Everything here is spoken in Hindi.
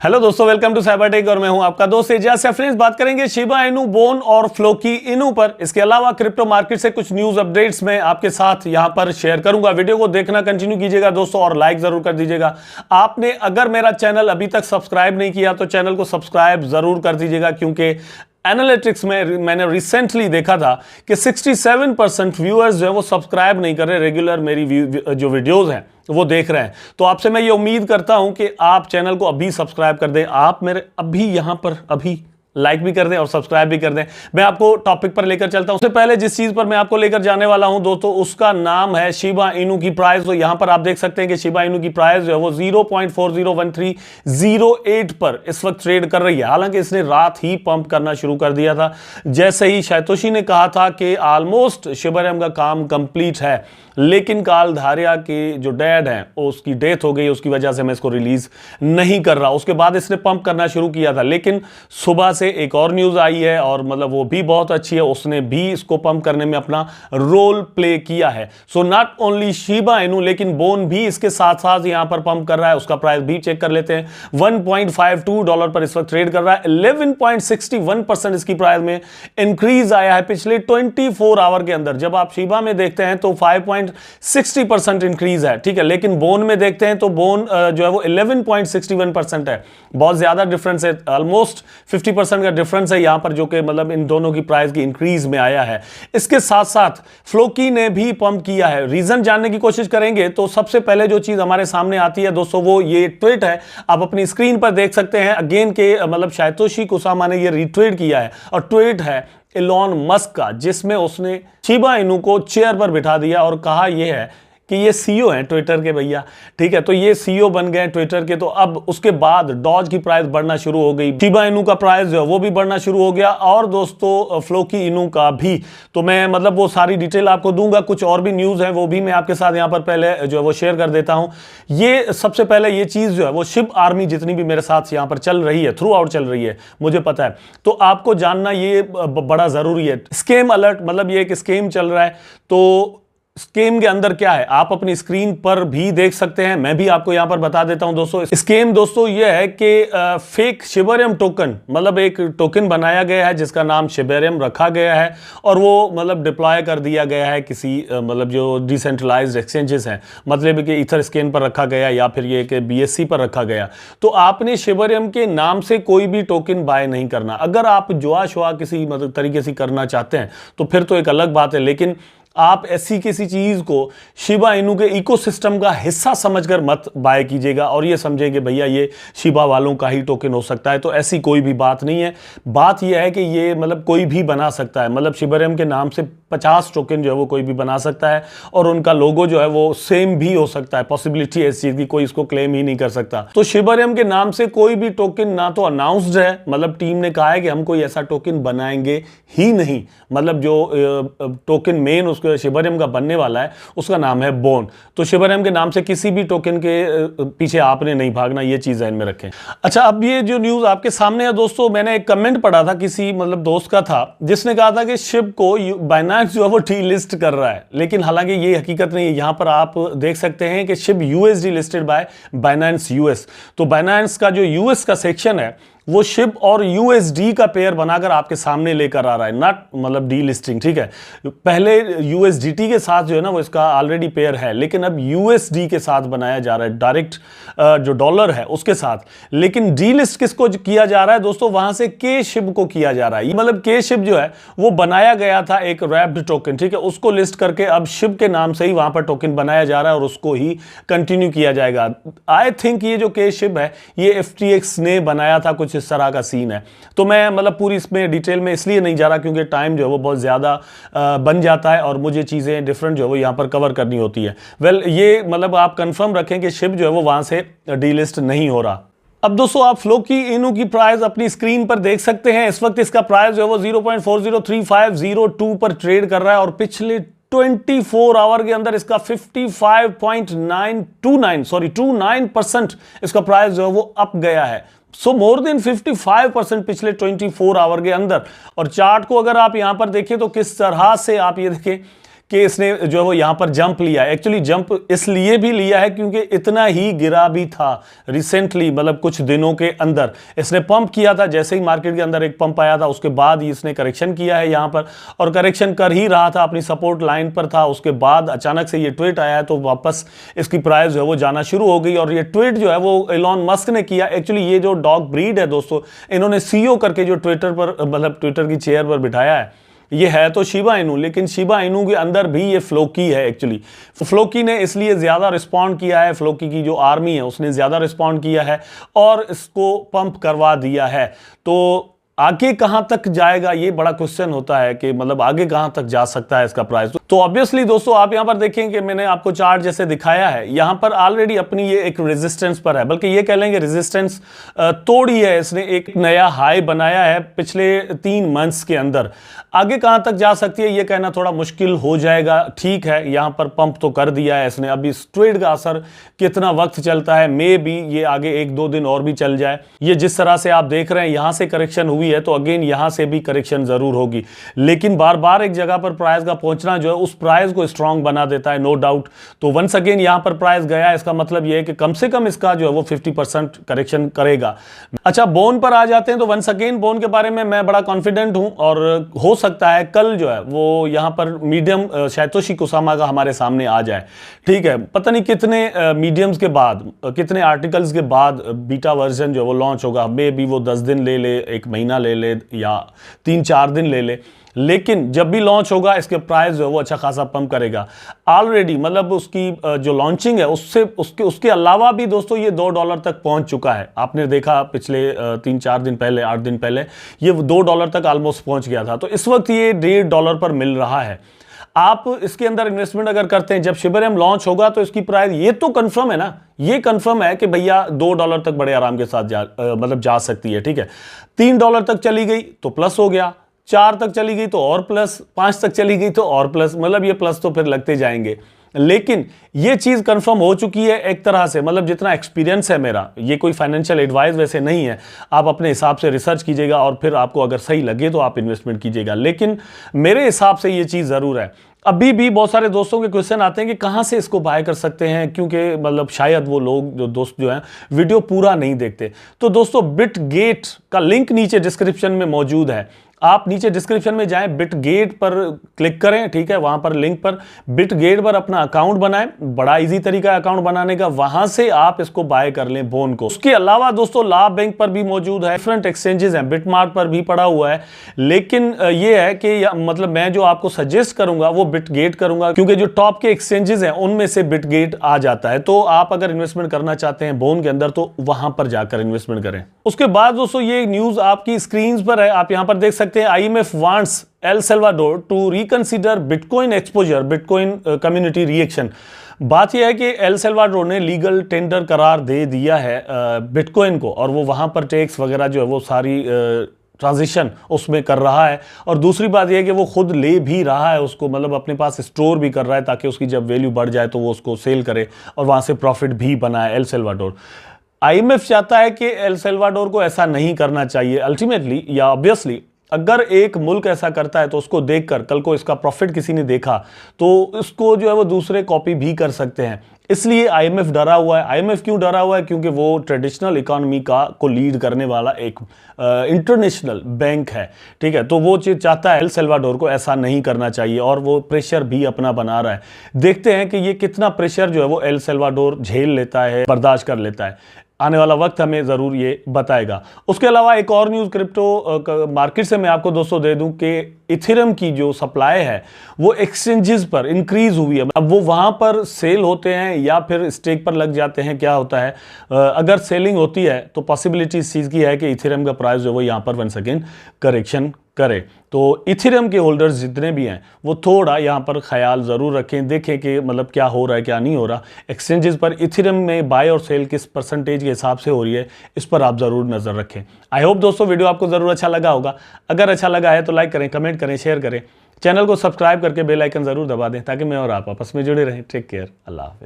हेलो दोस्तों, वेलकम टू साइबर टेक और मैं हूं आपका दोस्त एजाज सैफरी। बात करेंगे शिबा इनू, बोन और फ्लोकी इनू पर। इसके अलावा क्रिप्टो मार्केट से कुछ न्यूज अपडेट्स मैं आपके साथ यहां पर शेयर करूंगा। वीडियो को देखना कंटिन्यू कीजिएगा दोस्तों और लाइक जरूर कर दीजिएगा। आपने अगर मेरा चैनल अभी तक सब्सक्राइब नहीं किया तो चैनल को सब्सक्राइब जरूर कर दीजिएगा, क्योंकि एनालिटिक्स में मैंने रिसेंटली देखा था कि 67% व्यूअर्स जो है वो सब्सक्राइब नहीं कर रहे, रेगुलर मेरी जो वीडियोस हैं वो देख रहे हैं। तो आपसे मैं ये उम्मीद करता हूं कि आप चैनल को अभी सब्सक्राइब कर दें। आप मेरे अभी यहां पर अभी लाइक भी कर दें और सब्सक्राइब भी कर दें। मैं आपको टॉपिक पर लेकर चलता हूं। उससे पहले जिस चीज पर मैं आपको लेकर जाने वाला हूं दोस्तों, उसका नाम है शिबा इनू की प्राइस। तो यहां पर आप देख सकते हैं कि शिबा इनू की प्राइस जो है वो 0.401308 पर इस वक्त ट्रेड कर रही है। हालांकि इसने रात ही पंप करना शुरू कर दिया था, जैसे ही सातोशी ने कहा था कि ऑलमोस्ट शिबा का काम कंप्लीट है, लेकिन काल धारिया के जो डैड हैं उसकी डेथ हो गई, उसकी वजह से मैं इसको रिलीज नहीं कर रहा। उसके बाद इसने पंप करना शुरू किया था, लेकिन सुबह से एक और न्यूज आई है और मतलब वो भी बहुत अच्छी है। उसने भी इसको पंप करने में अपना रोल प्ले किया है। So not only Shiba Inu, लेकिन बोन भी इसके साथ साथ यहां पर पंप कर रहा है। उसका प्राइस भी चेक कर लेते हैं। $1.52 पर इस वक्त ट्रेड कर रहा है। 11.61% इसकी प्राइस में इंक्रीज आया है पिछले 24 आवर के अंदर। जब आप शिबा में देखते हैं तो 5.60% इंक्रीज है, ठीक है, लेकिन बोन में देखते हैं तो बोन जो है वो 11.61% है। बहुत ज्यादा डिफरेंस है, ऑलमोस्ट 50% का डिफरेंस है यहां पर, जो कि मतलब इन दोनों की प्राइस की इंक्रीज में आया है। इसके साथ साथ फ्लोकी ने भी पंप किया है। रीजन जानने की कोशिश करेंगे तो सबसे पहले जो चीज हमारे सामने आती है दोस्तों वो ये ट्वीट है। आप अपनी स्क्रीन पर देख सकते हैं अगेन के मतलब सातोशी कुसामा ने ये रिट्वीट किया है और ट्वीट है इलॉन मस्क का, जिसमें उसने शिबा इनू को चेयर पर बिठा दिया और कहा यह है कि ये सीईओ हैं ट्विटर के भैया, ठीक है। तो ये सीईओ बन गए ट्विटर के। तो अब उसके बाद डॉज की प्राइस बढ़ना शुरू हो गई, शिबा इनू का प्राइस जो है वो भी बढ़ना शुरू हो गया, और दोस्तों फ्लोकी इनू का भी। तो मैं मतलब वो सारी डिटेल आपको दूंगा। कुछ और भी न्यूज है वो भी मैं आपके साथ यहां पर पहले जो है वो शेयर कर देता हूं। ये सबसे पहले ये चीज जो है वो शिब आर्मी जितनी भी मेरे साथ यहां पर चल रही है, थ्रू आउट चल रही है, मुझे पता है, तो आपको जानना ये बड़ा जरूरी है। स्कैम अलर्ट, मतलब ये एक स्कैम चल रहा है। तो स्केम के अंदर क्या है आप अपनी स्क्रीन पर भी देख सकते हैं, मैं भी आपको यहां पर बता देता हूं दोस्तों। स्केम दोस्तों ये है कि फेक शिबेरियम टोकन, मतलब एक टोकन बनाया गया है जिसका नाम शिबेरियम रखा गया है और वो मतलब डिप्लॉय कर दिया गया है किसी मतलब जो डिसेंट्रलाइज्ड एक्सचेंजेस हैं, मतलब कि इथर स्कैन पर रखा गया या फिर ये कि BSC पर रखा गया। तो आपने शिबेरियम के नाम से कोई भी टोकन बाय नहीं करना। अगर आप जुआ शुआ किसी मतलब तरीके से करना चाहते हैं तो फिर तो एक अलग बात है, लेकिन आप ऐसी किसी चीज को शिबा इनू के इकोसिस्टम का हिस्सा समझकर मत बाय कीजिएगा और ये समझेंगे भैया ये शिबा वालों का ही टोकन हो सकता है। तो ऐसी कोई भी बात नहीं है। बात यह है कि ये मतलब कोई भी बना सकता है, मतलब शिबेरियम के नाम से 50 टोकन जो है वो कोई भी बना सकता है और उनका लोगो जो है वो सेम भी हो सकता है। पॉसिबिलिटी है इस चीज की, कोई इसको क्लेम ही नहीं कर सकता। तो शिबेरियम के नाम से कोई भी टोकन ना तो अनाउंस्ड है, मतलब टीम ने कहा है कि हम कोई ऐसा टोकन बनाएंगे ही नहीं। मतलब जो टोकन मेन उसके शिबेरियम का बनने वाला है उसका नाम है बोन। तो शिबेरियम के नाम से किसी भी टोकन के पीछे आपने नहीं भागना, ये चीज ध्यान में रखें। अच्छा, अब ये जो न्यूज आपके सामने है दोस्तों, मैंने एक कमेंट पढ़ा था किसी मतलब दोस्त का था, जिसने कहा था कि शिब को बाइनेंस जो है वो डीलिस्ट कर रहा है, लेकिन हालांकि ये हकीकत नहीं है। यहां पर आप देख सकते हैं कि Shiv USD listed by Binance US। तो बाइनेंस का जो US का सेक्शन है वो शिब और USD का पेयर बनाकर आपके सामने लेकर आ रहा है, नॉट मतलब डी लिस्टिंग, ठीक है। पहले USDT के साथ जो है ना वो इसका ऑलरेडी पेयर है, लेकिन अब USD के साथ बनाया जा रहा है, डायरेक्ट जो डॉलर है उसके साथ। लेकिन डी लिस्ट किसको किया जा रहा है दोस्तों, वहां से के शिब को किया जा रहा है। मतलब के शिब जो है वो बनाया गया था एक रैप्ड टोकन, ठीक है, उसको लिस्ट करके अब शिब के नाम से ही वहां पर टोकन बनाया जा रहा है और उसको ही कंटिन्यू किया जाएगा। आई थिंक ये जो के शिब है ये FTX ने बनाया था, कुछ इस तरह का सीन है। तो मैं मतलब पूरी इसमें डिटेल में इसलिए नहीं जा रहा क्योंकि टाइम जो है वो बहुत ज्यादा बन जाता है और मुझे चीजें डिफरेंट जो है वो यहां पर कवर करनी होती है। वेल ये मतलब आप कंफर्म रखें कि शिब जो है वो वहां से डीलिस्ट नहीं हो रहा। अब दोस्तों आप फ्लोकी इनू की प्राइस अपनी स्क्रीन पर देख सकते हैं। इस वक्त इसका प्राइस जो है वो 0.403502 पर ट्रेड कर रहा है और पिछले 24 आवर के अंदर इसका 59% इसका प्राइस जो है वो अप गया है। सो मोर देन 55% पिछले 24 आवर के अंदर। और चार्ट को अगर आप यहां पर देखें तो किस तरह से आप ये देखें कि इसने जो है वो यहाँ पर जंप लिया। एक्चुअली जंप इसलिए भी लिया है क्योंकि इतना ही गिरा भी था रिसेंटली, मतलब कुछ दिनों के अंदर इसने पंप किया था। जैसे ही मार्केट के अंदर एक पंप आया था उसके बाद ही इसने करेक्शन किया है यहाँ पर, और करेक्शन कर ही रहा था, अपनी सपोर्ट लाइन पर था। उसके बाद अचानक से ये ट्वीट आया है तो वापस इसकी प्राइस जो है वो जाना शुरू हो गई। और ये ट्वीट जो है वो एलॉन मस्क ने किया। एक्चुअली ये जो डॉग ब्रीड है दोस्तों, इन्होंने सीईओ करके जो ट्विटर पर, मतलब ट्विटर की चेयर पर बिठाया है, ये है तो शिबा इनू, लेकिन शिबा इनू के अंदर भी ये फ्लोकी है। एक्चुअली फ्लोकी ने इसलिए ज्यादा रिस्पॉन्ड किया है, फ्लोकी की जो आर्मी है उसने ज्यादा रिस्पॉन्ड किया है और इसको पंप करवा दिया है। तो आगे कहां तक जाएगा ये बड़ा क्वेश्चन होता है कि मतलब आगे कहां तक जा सकता है इसका प्राइस। तो ऑब्वियसली दोस्तों आप यहां पर देखें कि मैंने आपको चार्ट जैसे दिखाया है, यहां पर ऑलरेडी अपनी ये एक रेजिस्टेंस पर है, बल्कि ये कह लेंगे रेजिस्टेंस तोड़ी है इसने, एक नया हाई बनाया है पिछले 3 मंथ्स के अंदर। आगे कहां तक जा सकती है ये कहना थोड़ा मुश्किल हो जाएगा। ठीक है, यहां पर पंप तो कर दिया है इसने, अभी इस ट्रेड का असर कितना वक्त चलता है, मे बी ये आगे 1-2 दिन और भी चल जाए। ये जिस तरह से आप देख रहे हैं यहां से करेक्शन हुई है तो अगेन यहां से भी करेक्शन जरूर होगी, लेकिन बार बार एक जगह पर प्राइस का पहुंचना जो है उस प्राइस को स्ट्रांग बना देता है, नो डाउट। तो वंस अगेन यहां पर प्राइस गया, इसका मतलब यह है कि कम से कम इसका जो है वो 50% करेक्शन करेगा। अच्छा, बोन पर आ जाते हैं तो वंस अगेन बोन के बारे में मैं बड़ा कॉन्फिडेंट हूं और हो सकता है कल जो है वो यहां पर मीडियम सातोशी कुसामा का हमारे सामने आ जाए। ठीक है, पता नहीं कितने मीडियम्स के बाद, कितने आर्टिकल्स के बाद बीटा वर्जन जो है वो लॉन्च होगा। मे बी वो 10 दिन ले ले, 1 महीना ले ले या 3-4 दिन ले ले, लेकिन जब भी लॉन्च होगा इसके प्राइस जो है वो अच्छा खासा पंप करेगा। ऑलरेडी मतलब उसकी जो लॉन्चिंग है उसके अलावा भी दोस्तों ये $2 तक पहुंच चुका है। आपने देखा पिछले 3-4 दिन पहले, 8 दिन पहले ये $2 तक ऑलमोस्ट पहुंच गया था। तो इस वक्त ये $1.5 पर मिल रहा है। आप इसके अंदर इन्वेस्टमेंट अगर करते हैं, जब शिबरएम लॉन्च होगा तो इसकी प्राइस, ये तो कंफर्म है ना, ये कंफर्म है कि भैया $2 तक बड़े आराम के साथ मतलब जा सकती है। ठीक है, $3 तक चली गई तो प्लस हो गया, 4 तक चली गई तो और प्लस, 5 तक चली गई तो और प्लस, मतलब ये प्लस तो फिर लगते जाएंगे। लेकिन ये चीज कंफर्म हो चुकी है एक तरह से, मतलब जितना एक्सपीरियंस है मेरा, ये कोई फाइनेंशियल एडवाइस वैसे नहीं है, आप अपने हिसाब से रिसर्च कीजिएगा और फिर आपको अगर सही लगे तो आप इन्वेस्टमेंट कीजिएगा। लेकिन मेरे हिसाब से ये चीज जरूर है। अभी भी बहुत सारे दोस्तों के क्वेश्चन आते हैं कि कहां से इसको बाय कर सकते हैं, क्योंकि मतलब शायद वो लोग जो दोस्त जो हैं वीडियो पूरा नहीं देखते। तो दोस्तों बिटगेट का लिंक नीचे डिस्क्रिप्शन में मौजूद है, आप नीचे डिस्क्रिप्शन में जाएं, बिटगेट पर क्लिक करें। ठीक है, वहां पर लिंक पर बिटगेट पर अपना अकाउंट बनाएं, बड़ा इजी तरीका है अकाउंट बनाने का, वहां से आप इसको बाय कर लें बोन को। उसके अलावा दोस्तों लाभ बैंक पर भी मौजूद है, डिफरेंट एक्सचेंजेस हैं, बिटमार्ट पर भी पड़ा हुआ है। लेकिन ये है कि मतलब मैं जो आपको सजेस्ट करूंगा वो बिटगेट करूंगा, क्योंकि जो टॉप के एक्सचेंजेस हैं उनमें से बिटगेट आ जाता है। तो आप अगर इन्वेस्टमेंट करना चाहते हैं बोन के अंदर तो वहां पर जाकर इन्वेस्टमेंट करें। उसके बाद दोस्तों ये न्यूज आपकी स्क्रीन पर है, आप यहां पर देख सकते हैं, IMF wants El Salvador to reconsider Bitcoin exposure, Bitcoin community reaction। बात यह है कि एल सेल्वाडोर ने लीगल टेंडर करार दे दिया है बिटकॉइन को, और वो वहां पर टैक्स वगैरह जो है वो सारी ट्रांजिशन उसमें कर रहा है। और दूसरी बात यह है कि वो खुद ले भी रहा है उसको, मतलब अपने पास स्टोर भी कर रहा है ताकि उसकी जब वैल्यू बढ़ जाए तो वो उसको सेल करे और वहां से प्रॉफिट भी बनाए एल सेल्वाडोर। IMF चाहता है कि एल सेल्वाडोर को ऐसा नहीं करना चाहिए अल्टीमेटली, या ऑब्वियसली अगर एक मुल्क ऐसा करता है तो उसको देखकर कल को इसका प्रॉफिट किसी ने देखा तो इसको जो है वो दूसरे कॉपी भी कर सकते हैं। इसलिए IMF डरा हुआ है। IMF क्यों डरा हुआ है? क्योंकि वो ट्रेडिशनल इकोनॉमी को लीड करने वाला एक इंटरनेशनल बैंक है। ठीक है, तो वो चीज चाहता है एल सेल्वाडोर को ऐसा नहीं करना चाहिए, और वो प्रेशर भी अपना बना रहा है। देखते हैं कि ये कितना प्रेशर जो है वो एल सेल्वाडोर झेल लेता है, बर्दाश्त कर लेता है। आने वाला वक्त हमें जरूर ये बताएगा। उसके अलावा एक और न्यूज़ क्रिप्टो मार्केट से मैं आपको दोस्तों दे दूं कि इथेरियम की जो सप्लाई है वो एक्सचेंजेस पर इंक्रीज हुई है। अब वो वहां पर सेल होते हैं या फिर स्टेक पर लग जाते हैं, क्या होता है, अगर सेलिंग होती है तो पॉसिबिलिटी इस चीज़ की है कि इथेरियम का प्राइस जो है वो यहाँ पर वंस अगेन करेक्शन करे। तो इथेरियम के होल्डर्स जितने भी हैं वो थोड़ा यहाँ पर ख्याल ज़रूर रखें, देखें कि मतलब क्या हो रहा है क्या नहीं हो रहा। एक्सचेंजेस पर इथेरियम में बाय और सेल किस परसेंटेज के हिसाब से हो रही है, इस पर आप ज़रूर नज़र रखें। आई होप दोस्तों वीडियो आपको ज़रूर अच्छा लगा होगा। अगर अच्छा लगा है तो लाइक करें, कमेंट करें, शेयर करें, चैनल को सब्सक्राइब करके बेल आइकन ज़रूर दबा दें ताकि मैं और आप आपस में जुड़े रहें। टेक केयर, अल्लाह हाफिज़।